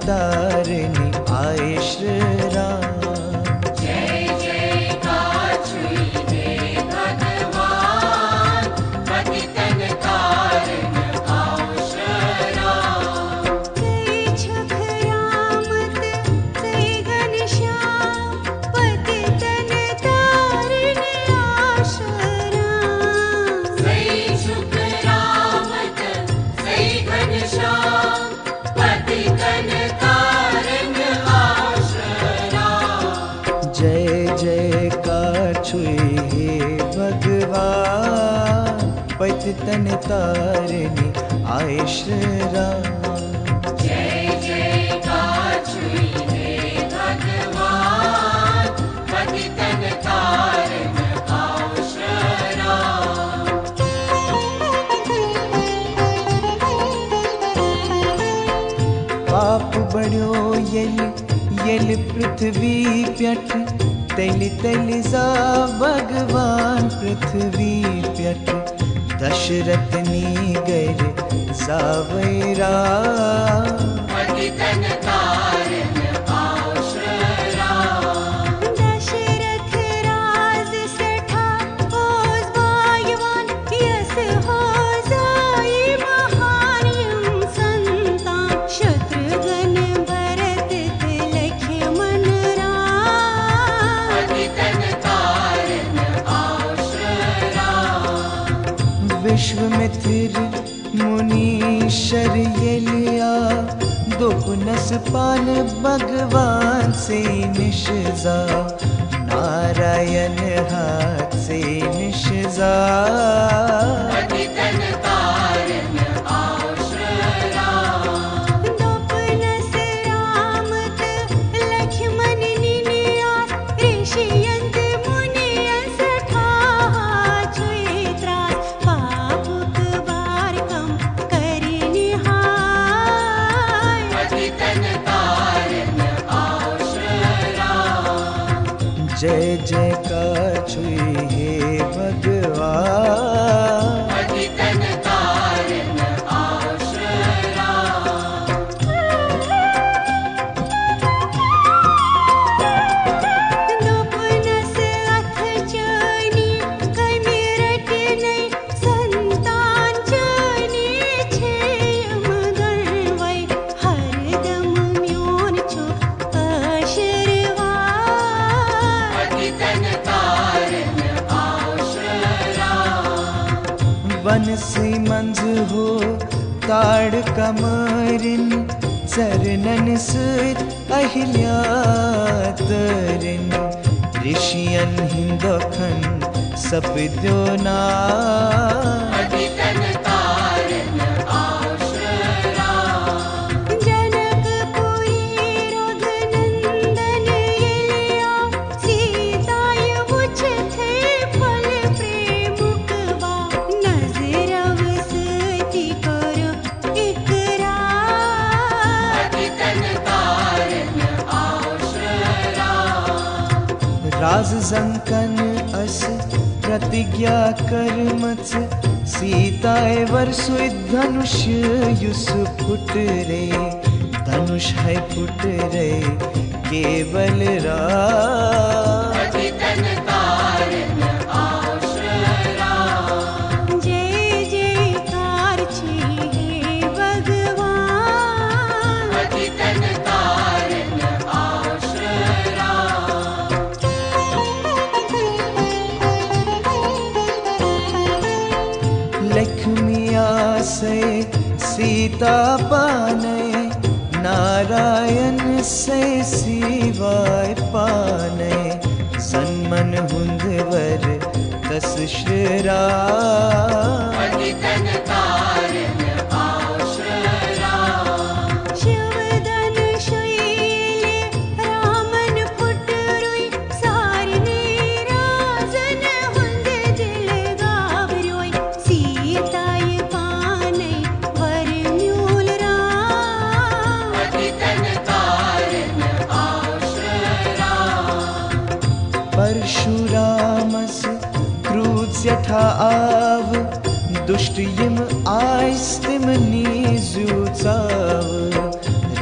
तारिणी आए श्री राम। जय जयकार छुई हे भगवान, पतितन तारण आओ शरण। जय छख रामत जय घनश्याम, पतितन तारण आशरण। जय छुख रामत जय घनश्याम, पतितन तारण आओ शरण। जय जयकार छुई हे भगवान, पतितन तारिणी आए श्री राम। जय जयकार छुई हे भगवान, पतितन तारण आओ शरण। पाप बढ़ियो यल पृथ्वी प्यठ, तैल तैल जा भगवान पृथ्वी प्यठ। दशरथ नीगर जावैरा, पतितन तारण आओ शरण। दशरथ राज सठा होस भाग्यवान, यस हो जाई महान यम संतान। शत्रुघ्न भरत लक्ष्मण राम, पतितन तारण आओ शरण। विश्वामित्र मुनीश्वर ये लिया, दोपनस पान भगवान से निशजा। नारायण हाथ से निशजा, पतितन तारण आओ शरण। दोपनस रामत लक्ष्मण निनियास, ऋषियंत मुनियस ठाहा छुई त्रास। पापुक बार कम करि निहाय, पतितन तारण आओ शरण। जय जयकार छुई हे भगवान। पतितन तारण आओ शरण। दोपनस अथ चनी कमि रटनै, संतान चनी छेयम गर्वै। हरदम म्योन छु आशीर्वाद, पतितन तारण आओ शरण। बनसी मंज हो ताड़ कमरिन, चरणन सुत अहिल्या तरिन। ऋषियन हिंदोखन सपद्यो ना, पतितन तारण आओ शरण। जनकपुरी रघुनंदन यलिया, सीताय मुझ थे फल प्रेमुकवा। नजरव सती करो इकरार, पतितन तारण आओ शरण। राज जंकन अस प्रतिज्ञा कर मत। सीताए वरसुई धनुष युस फुट रे, धनुष है फुट रे केवल राम। पतितन तारण आओ शरण। जय जयकार छे हे भगवान, पतितन तारण आओ शरण। लक्ष्मिया से सीता पाने, नारायण से शिवाय पाने। सन्मन हुंदवर तस श्री राम। पतितन तारण आओ शरण। शिवधन शैल रामन फुट रोई, सारने राजन हुंद दिल गावरोई। सीताय पानै वर म्यूल राम, पतितन तारण आओ शरण। परशुरामस क्रूर जठा आव, दुष्ट यम आयस्तिम नीजु चाव।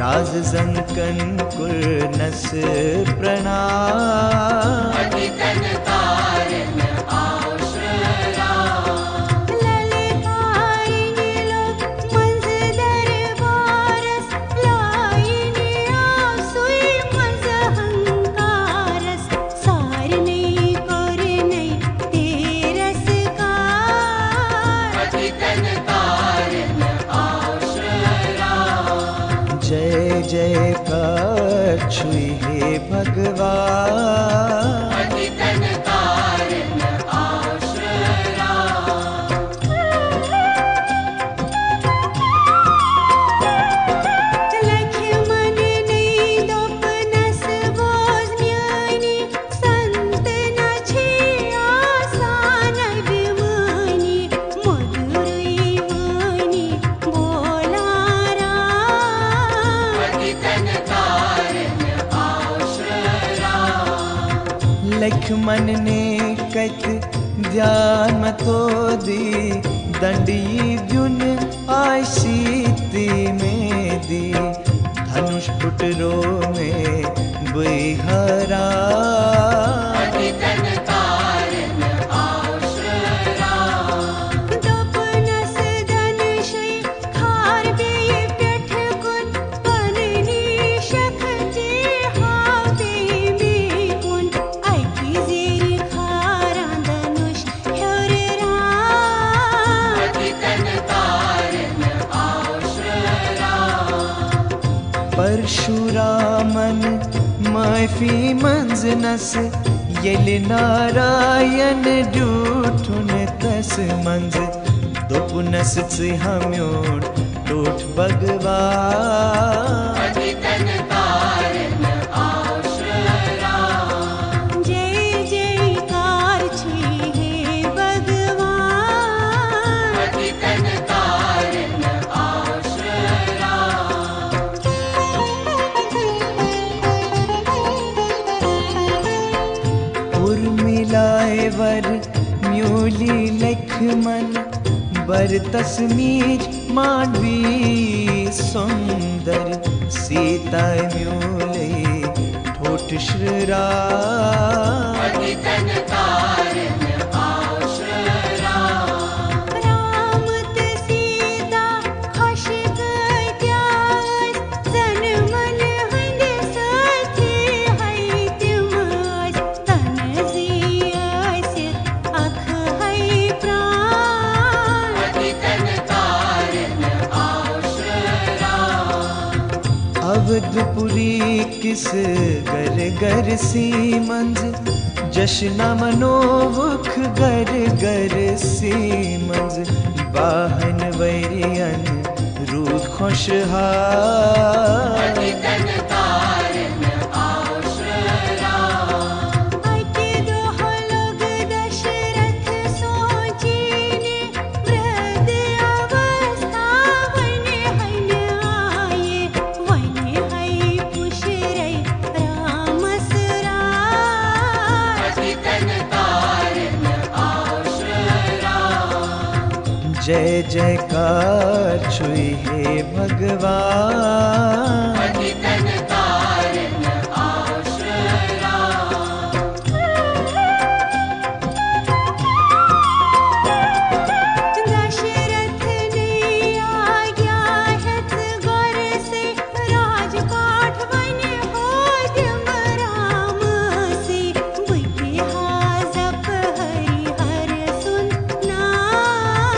राज जंकन कुर्नस प्रणाम पतितन तारण आश्रया ललकारेंगे लोग मंज दरबारस लाएंगे आंसुई मंज हंकारस सार नहीं कर नहीं तेरस का पतितन तारण आश्रया जय जयकार छुई हे भगवान पतितन तारण आश्रया लक्ष्मण नहीं दोपनस बोझ म्यानी संत न छे आसान विमानी मधुरई वाणी बोला राम पतितन तारण आश्रया लक्ष्मण ने कत ध्यान मतो दी दंडी जुन आई सीती में दी धनुष पुटरो में बिहरा पतितन तारण आश्रया दोपनस धनुषै खार बेये पेठ कुन पननी शखचे हावे में कुन ऐकी जेर खारा धनुष ह्योर राम पतितन तारण आश्रया परशुरामन माफी मंजनस यल नारायण डूठुन तस मंज दोपुनस हमयोन टोठ भगवान पतितन तारण आश्रया जय जयकार छे हे भगवान पतितन तारण आश्रया उर्मिलाए वर म्यूली लक्ष्मण बर तस्मीर मांडवी सुंदर सीता म्यूले ठोठ श्रीरा पतितन तारण आश्रया राम ते सीता खुश गए त्यास जन मन हंद साथी है तिमस तन जियास अख है प्राण पतितन तारण आश्रया अवधपुरी किस गर गर सी मंज जशना मनोमुख गर गर सी मंज बाहन वैरियन रूद खुशहाल पतितन तारण आश्रया आके दोह लोग दशरथ सोचीने वृद्ध अवस्था वने आए वने है पुशरै रामसराय पतितन तारण आश्रया जय जयकार छुई हे भगवान पतितन तारण आश्रया दशरथ ने आज्ञा हित गौर से राजपाट बने हो दिम राम से बुद्धिहा जप हरि हर सुन नाम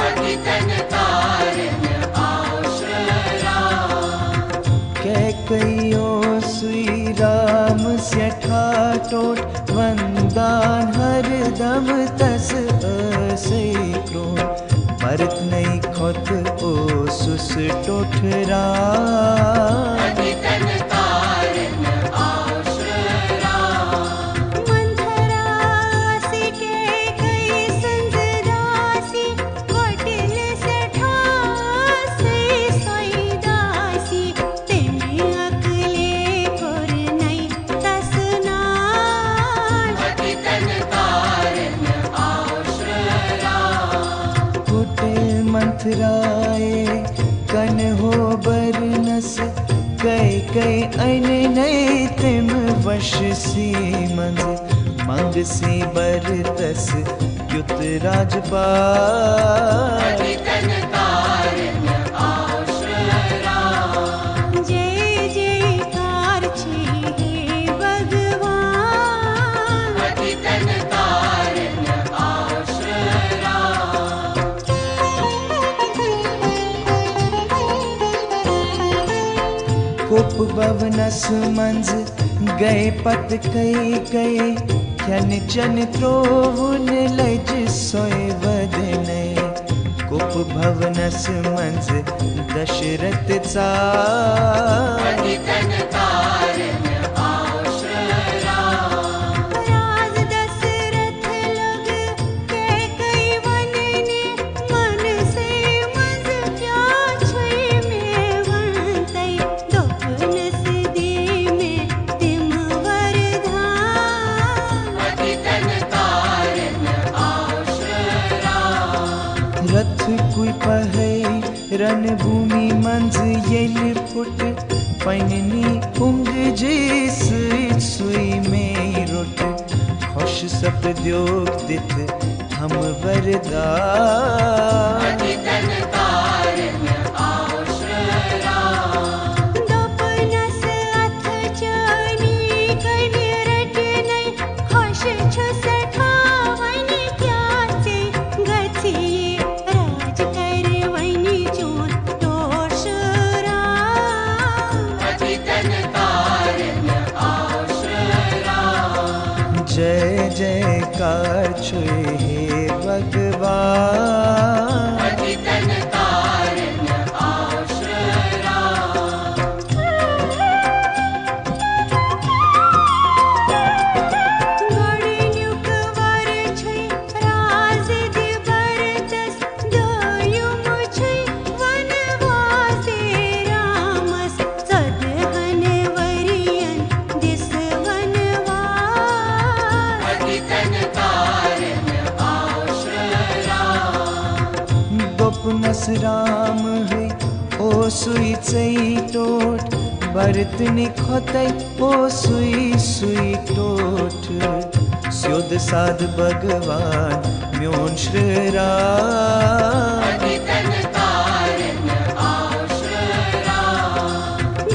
पतितन तारण आश्रया कैकयो सुई राम से ठाटोट वंदान हरदम तस असै क्रोध भरत नहीं खोत ओ सुस टोठरा पतितन तारण आश्रया मंथरासी के कई संजदासी कोटिल से ठासी सोईदासी तेने अकले कोर नहीं तसनान पतितन तारण आश्रया कुटिल मंथराए कन हो बरनस कई ऐन नई तिम वश सी मंज मंग सी बरतस युत राजपाल पतितन तारण आश्रया जय जयकार छे हे भगवान पतितन तारण आश्रया कोप भवनस मंज गए पत कई खन चन त्रोवन लज सोय वदने कोप भवनस मंज दशरथ चा पतितन तारण आश्रया राज दशरथ लग कई वनने मन से मज क्या छै में वंतै दोपन से दे में तिम वरदान पतितन तारण आश्रया रथ कुई पहै रणभूमि मंज येल फुट पैननी पुंग जिस सुई में रुट खुश सप द्योग दित हम वरदान पतितन तारण आश्रया दोपनस अथ चनी कनि रटनै खुश छु सठावनि क्या से गथिये राज करवनि चोन तोषरा पतितन तारण आश्रया जय जयकार छुए हे भगवान पतितन तारण आश्रया गणन्युक वर छै राज दिबरतस दयुम छै वनवासे रामस सदहन वरियन दिस वनवास पतितन तारण आश्रया गोपनस राम है ओ सुई चई टोट भरत निखोतै ओ सुई सुई टोट स्योद साध भगवान म्योन श्रीरा पतितन तारण आश्रया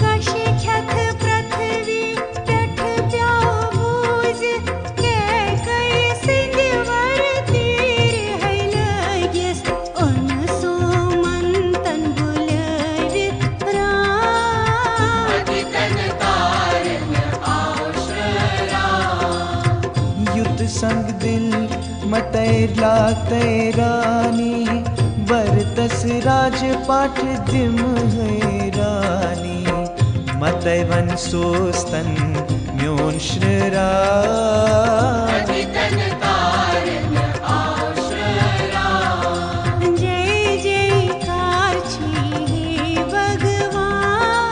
गश ख्यथ पृथ्वी टठ प्याबूज कई सिंधवर तीर है लगिस उन सोमंतन बुलवित राम पतितन तारण आश्रया युद्ध संग दिल मतैर लाते रानी बरतस राजपाठ दिम है रानी मतै वन सोस्तन म्योन श्रीरा पतितन तारण आश्रया जय जयकार छे हे भगवान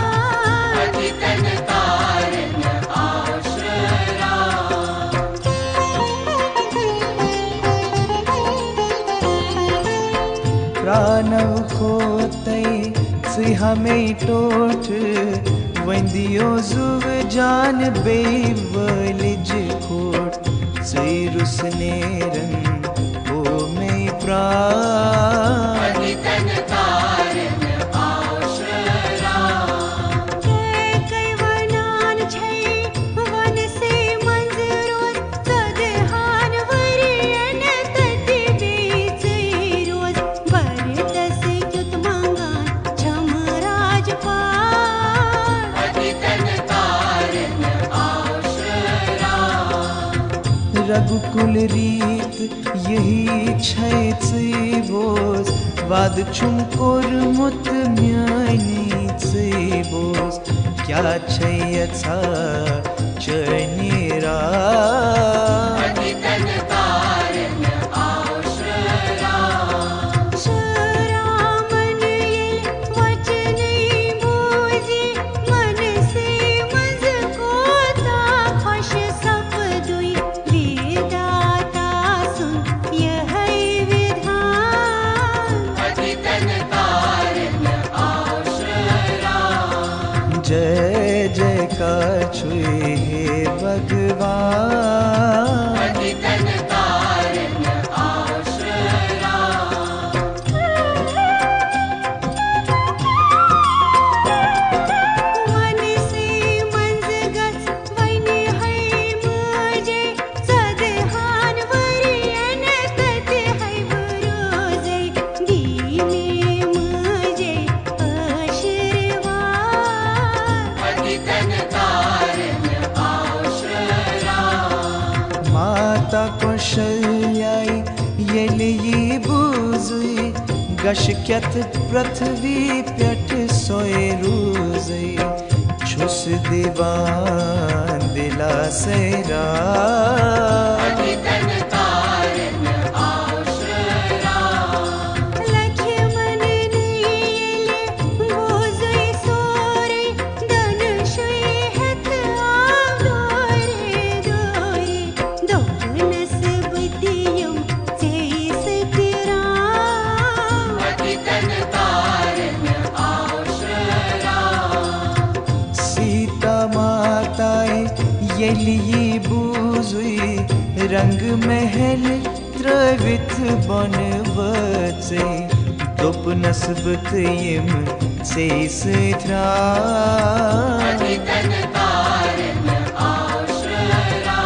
पतितन तारण आश्रया प्राणव खोतै सिंह में टोठ वंदियो जुव जान बेवलिज खोट सिरुस नेरन ओ में प्राण पतितन तारण आश्रया कई वनान छै वन से मंज रोज सदहान वरियन तति बेच रोज बरतस क्युत मंगान छम राजपाल पतितन तारण आश्रया रघुकुल रीत यही छै बोस वाद छुमकोर मुत म्यानी बोस क्या छै अच्छा चनेरा पतितन तारण आश्रया शरामन ये वचन बूझे मन से मज को ता खुश सप दुई वेदाता सुन यह विधान पतितन तारण आश्रया जय येले ये बुजुई गशक्यत पृथ्वी प्यट सोए रूजई छुस दीवान दिला सेरा पतितन तारण आश्रया लक्ष्मण नीले गोजई सोरे धनुषै हथ आगोरे दोरे दोनस बुद्धियम चैसतिरा पतितन तारण आश्रया सीता माताए येली बुजुई रंग महल त्रवित बन वचे दोप नस्बत यम सेसरा पतितन तारण आश्रया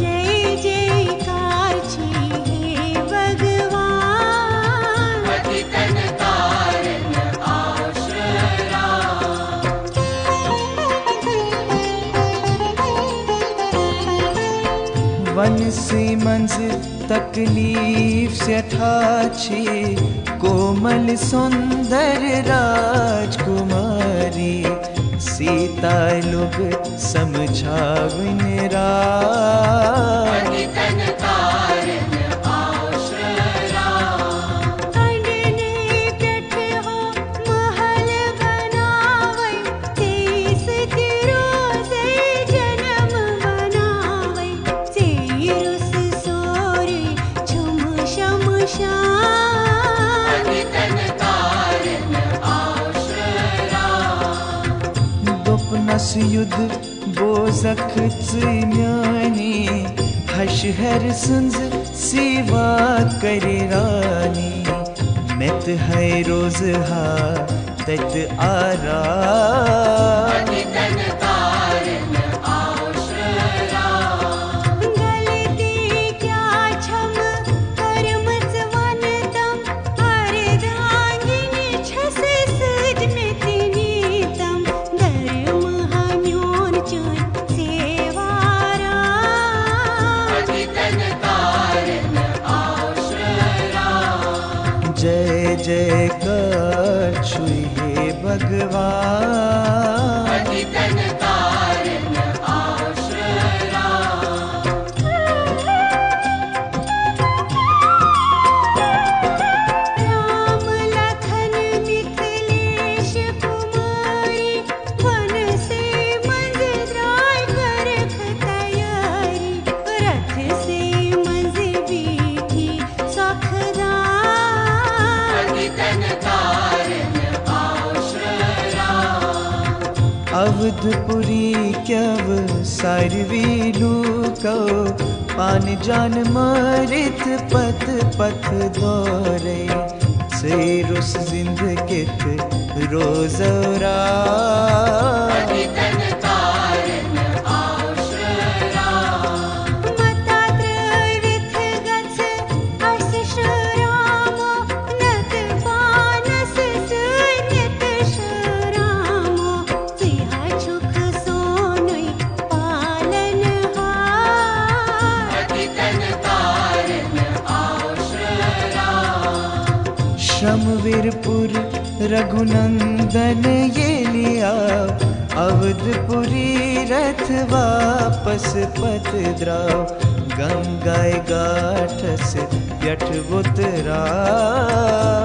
जय जयकार छी हे भगवान पतितन तारण आश्रया वन से मंज तकलीफ से ठाछी कोमल सुंदर राजकुमारी सीता लोग समझाविन राज पतितन तारण आश्रया अडने प्यठ हो महल बनावै तेस तिरोसे जन्म बनावै तेरुस सोरे छुम शमशान पतितन तारण आश्रया दोपनस युद्ध बोजख म्यानी हश हर सुंज सेवा करे रानी मेत है रोज हा तत आरा पतितन तारण आश्रया गलती क्या छम कर्मच वनतम अर्धांगिनी छस सजमित नीतम धर्म हन्योन चुन सेवारा पतितन तारण आश्रया जय जयकार छुई हे भगवान पतितन तारण आश्रया राम लखन मिथिलेश कुमारी वन से मंज द्राय करख तैयारी रथ से मंज बीठी सखदार पतितन तारण आश्रया अवधपुरी क्यव सारवी लूको पान जान मारित पथ पथ दौरे से रुस जिंदगित रोजरा पतितन तारण आश्रया मतात्रविथ गच्छ अशिष रामो नत पानस सुनित शरामो सिंह छुख सोनुई पालनहार पतितन तारण आश्रया श्रमवीरपुर रघुनंदन ये लिया अवधपुरी रथ वापस पथ द्राव गंगाए गाठस प्यठ उतरा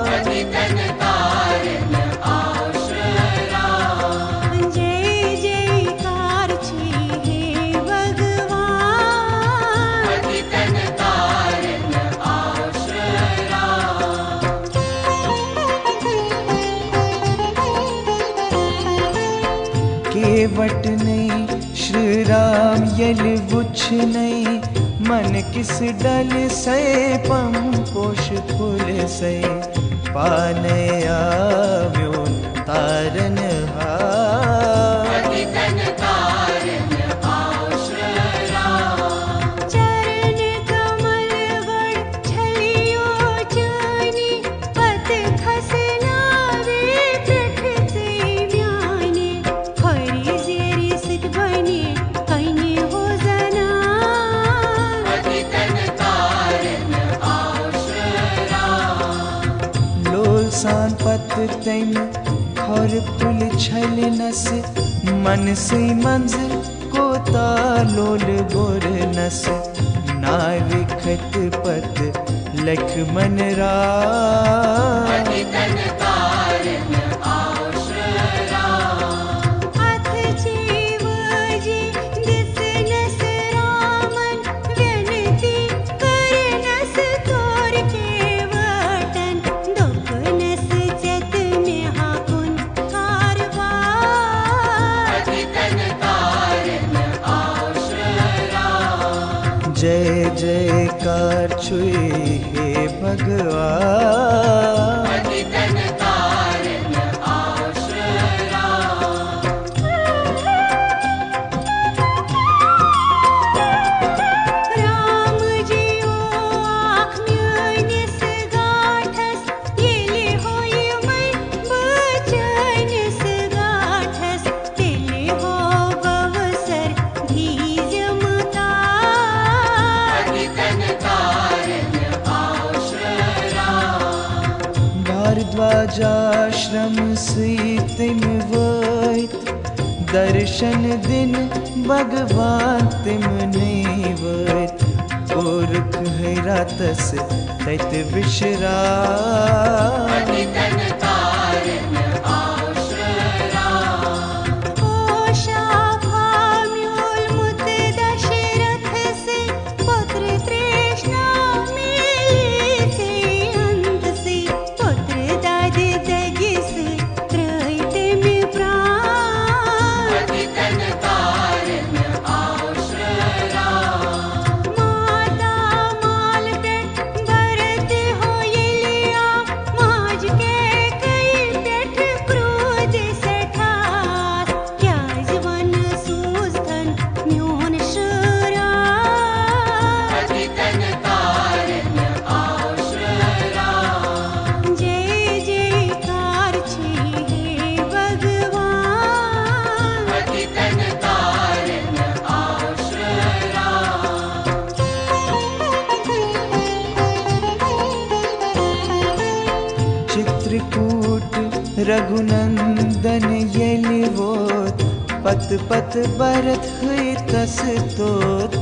पतितन तारण आश्रया जय जयकार छी हे भगवान पतितन तारण आश्रया केवट नहीं श्री राम यल बुछ नहीं मन किस डल से पम पोष फूल से पाने आव्यो तारन हार पतितन तारण आश्रया चरण कमल गढ़ छलियो जानी पत खसनावे पृठ से व्याने हरि जेरी सिख बने कहीं हो जना पतितन तारण आश्रया सान पत तैम खौर पुल छल नस मन से मंजिल को तालोल गोर नस नाव खत पत लख मन रा पतितन तारण आश्रया अथ जीव जी दिस नस रामन विनती कर नस तोर के वटन दुख नस चत में हाकुन कारवार पतितन तारण आश्रया जय जयकार छुए हे भगवान पतितन तारण आश्रया राम जी ओ आँख म्यूनिस गाठस येले होई मैं बचनिस गाठस तेले हो बवसर धीज मता पतितन तारण आश्रया भारद्वाजाश्रम सीतिम वैत दर्शन दिन भगवान तिम नैवत गोरख हैरातस तैत विश्रा पतितन तारण आश्रया ओषा भाम्योल मुत दशरथ से पुत्र तृष्णा मिली से अंत से पुत्र दादे दगिस त्रैते में प्राण पतितन तारण आश्रया माता माल पेट भरत हो ये लिया माज के कई पेट क्रोध से ठास क्या जवन सूस्थन म्योन शुरा पतितन तारण आश्रया जय जयकार छे हे भगवान पतितन तारण आश्रया चित्रकूट रघुनंदन यलिवोत पत पत बरत हुई तस तोत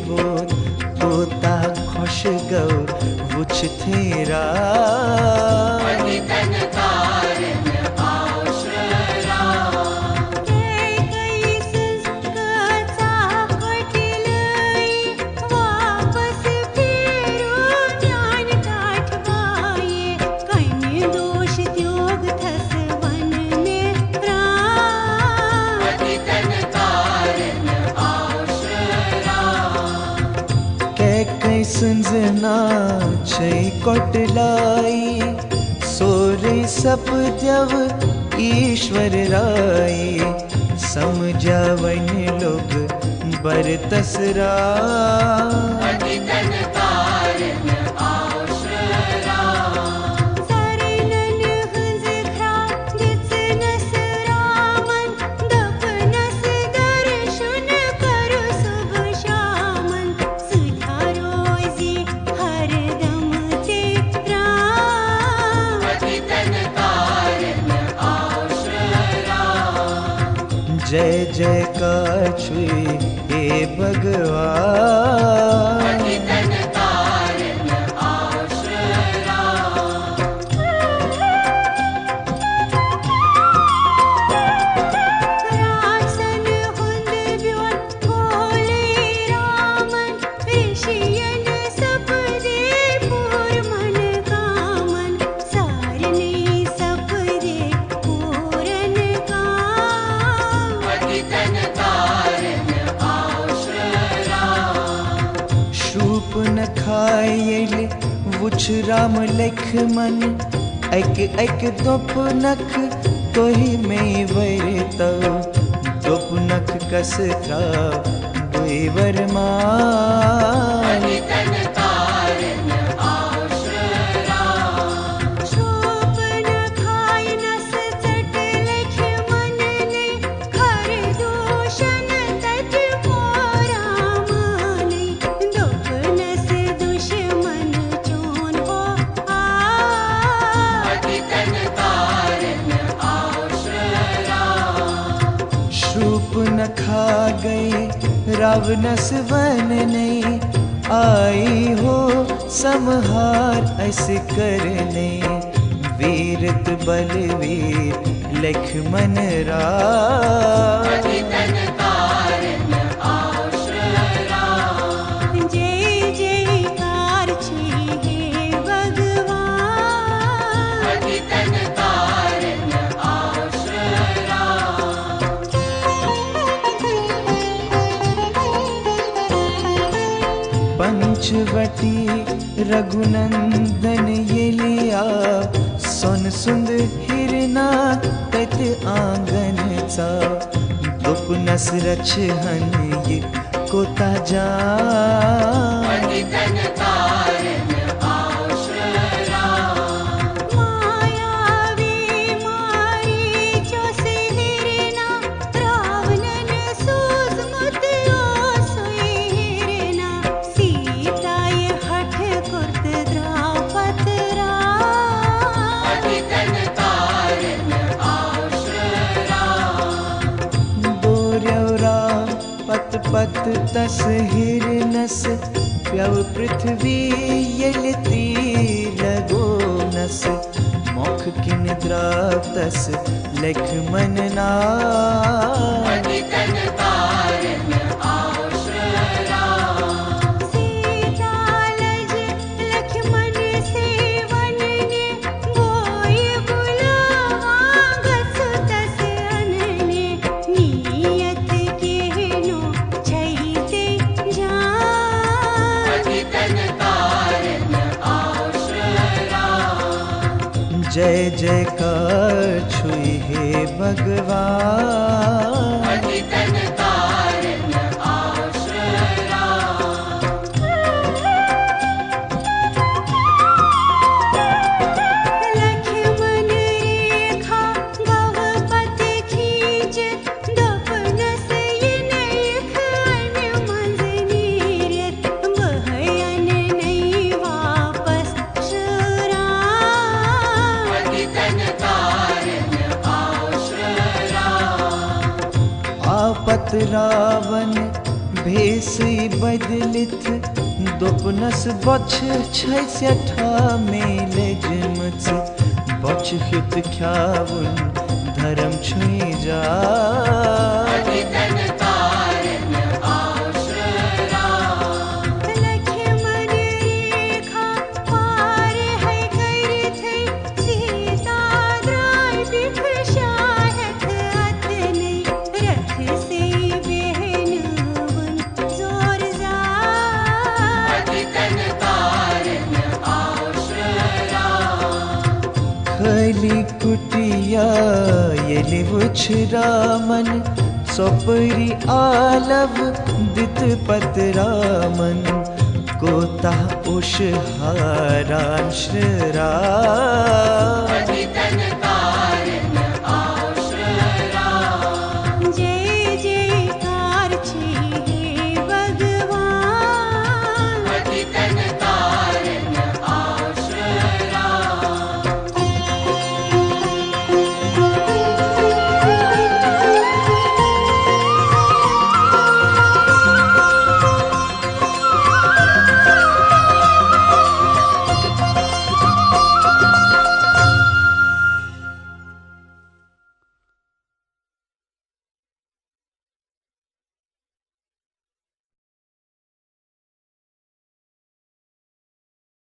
वोत तोता खुश गौ वुछ थेरा पतितन तारण आश्रया कई संस्कृता पटिलई वापस फेरो ज्ञान काठवाए कहीं दोष त्याग थस वन में प्राण पतितन तारण आश्रया कई सुनजना छै कोटलाई सोरे सप जव ईश्वर राय समझावन लोग बरतसरा पतितन तारण आश्रया सरनन हंस खरा दिस नस रामन दप नस दर्शन करो शुभ शामन सुधारोजी हरदम ते राम पतितन तारण आश्रया जय जयकार छुए हे भगवान पतितन तारण आश्रया रासन हुंद ब्योन भोले रामन ऋषियन सब दे पूर मन कामन सारने सब दे पूरन काम पतितन तारण आश्रया शूप न खायल वुछ राम लख मन एक एक दोप नख तोहि में वरत दोप नख कस त्रा दुई वरमान पतितन तारण आश्रया शोप न खाय नस चट लख मन ने खर दूषण तज मोरा माने दुख नस दुश्मन चोन हो आ पतितन खा गए रावणस वन नहीं, आई हो समहार ऐसे करने, वीरत बलवीर लक्ष्मण राम। अतितन कारण आश्रय राम। जय जयकार छी हे भगवान। अतितन कारण आश्रय राम। पंचवटी रघुनंदन ये लिया, सोन सुंद हिरना तत आंगन चा, दुपनस रछहन ये कोता जान। अतितन कारण आश्रय राम। मायावी मारी चोस हिरना, रावणन सूझमुत ओसुई हिरना, सीताय हठ कुर्त द्रौपद राम। अतितन कारण आश्रय राम। बोर्यौरा पत पत तस हिरनस, प्यव पृथ्वी यलती लगो नस, मुख किन द्रातस लक्ष्मण नाम। अतितन कारण आश्रय राम। सीता लज लक्ष्मण सेवन ने, बोई बुलावा गसु तस अनने, नियत केहनो छैते जान। अतितन कारण आश्रय राम। जय जयकार छुई हे भगवान। अतितन कारण आश्रय राम। लक्ष्मण रेखा गवपत खींच, दुपनस यिनख अन मंज नीरत, बहयन नहीं वापस शुराम। अतितन कारण आश्रय राम। आपत रावण भेषी बदलित, दुपनस बछ छैठा में लजमच, बछ हित ख्याउन धर्म छुई जा। अतितन कारण आश्रय राम। लक्ष्मण रेखा पार है कर थई, सीता द्राय बिख शाहत अत नहीं, रथ से बहनुवन जोर जा। अतितन कारण आश्रय राम। खली कुटिया ये वुछ रामन, सोपरी आलव दित पत रामन, कोता उष हारांश राम। अतितन